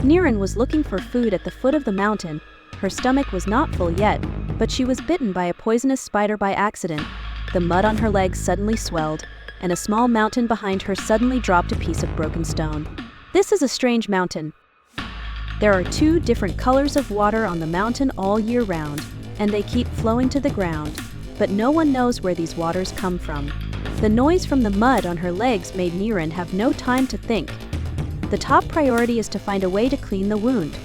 Niren was looking for food at the foot of the mountain. Her stomach was not full yet, but she was bitten by a poisonous spider by accident. The mud on her legs suddenly swelled, and a small mountain behind her suddenly dropped a piece of broken stone. This is a strange mountain. There are 2 different colors of water on the mountain all year round, and they keep flowing to the ground, but no one knows where these waters come from. The noise from the mud on her legs made Niren have no time to think. The top priority is to find a way to clean the wound.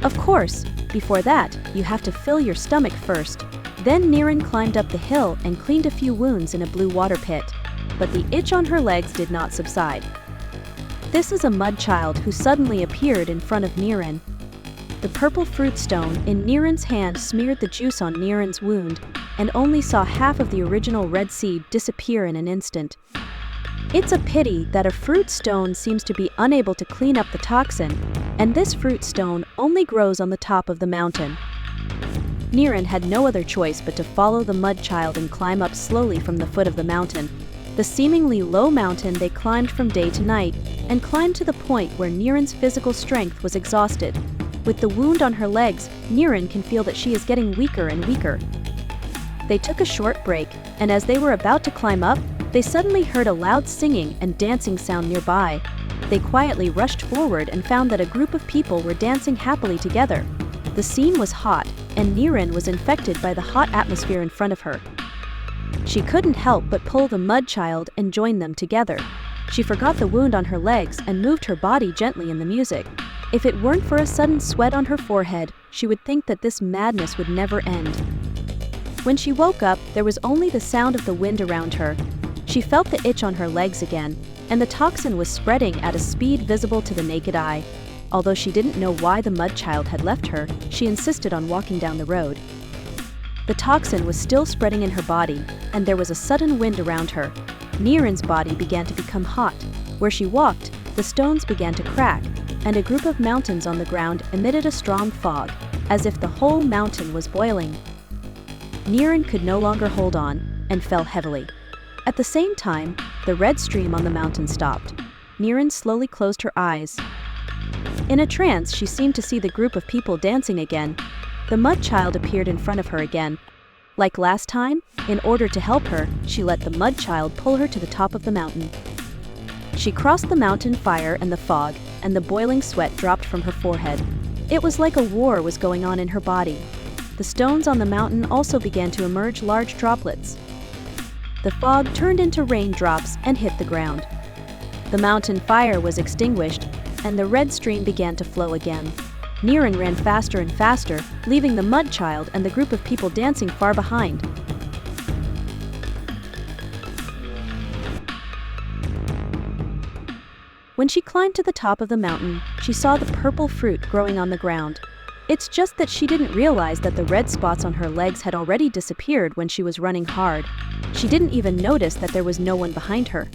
Of course, before that, you have to fill your stomach first. Then Niren climbed up the hill and cleaned a few wounds in a blue water pit, but the itch on her legs did not subside. This is a mud child who suddenly appeared in front of Niren. The purple fruit stone in Niren's hand smeared the juice on Niren's wound, and only saw half of the original red seed disappear in an instant. It's a pity that a fruit stone seems to be unable to clean up the toxin, and this fruit stone only grows on the top of the mountain. Niren had no other choice but to follow the mud child and climb up slowly from the foot of the mountain. The seemingly low mountain they climbed from day to night, and climbed to the point where Niren's physical strength was exhausted. With the wound on her legs, Niren can feel that she is getting weaker and weaker. They took a short break, and as they were about to climb up, they suddenly heard a loud singing and dancing sound nearby. They quietly rushed forward and found that a group of people were dancing happily together. The scene was hot, and Niren was infected by the hot atmosphere in front of her. She couldn't help but pull the mud child and join them together. She forgot the wound on her legs and moved her body gently in the music. If it weren't for a sudden sweat on her forehead, she would think that this madness would never end. When she woke up, there was only the sound of the wind around her. She felt the itch on her legs again, and the toxin was spreading at a speed visible to the naked eye. Although she didn't know why the mud child had left her, she insisted on walking down the road. The toxin was still spreading in her body, and there was a sudden wind around her. Niren's body began to become hot. Where she walked, the stones began to crack, and a group of mountains on the ground emitted a strong fog, as if the whole mountain was boiling. Niren could no longer hold on, and fell heavily. At the same time, the red stream on the mountain stopped. Niren slowly closed her eyes. In a trance, she seemed to see the group of people dancing again. The mud child appeared in front of her again. Like last time, in order to help her, she let the mud child pull her to the top of the mountain. She crossed the mountain fire and the fog, and the boiling sweat dropped from her forehead. It was like a war was going on in her body. The stones on the mountain also began to emerge large droplets. The fog turned into raindrops and hit the ground. The mountain fire was extinguished, and the red stream began to flow again. Niren ran faster and faster, leaving the mud child and the group of people dancing far behind. When she climbed to the top of the mountain, she saw the purple fruit growing on the ground. It's just that she didn't realize that the red spots on her legs had already disappeared when she was running hard. She didn't even notice that there was no one behind her.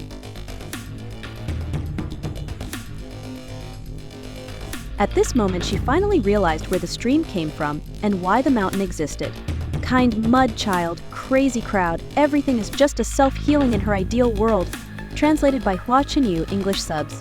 At this moment, she finally realized where the stream came from and why the mountain existed. Kind mud child, crazy crowd, everything is just a self-healing in her ideal world. Translated by Hua Chinyu, English subs.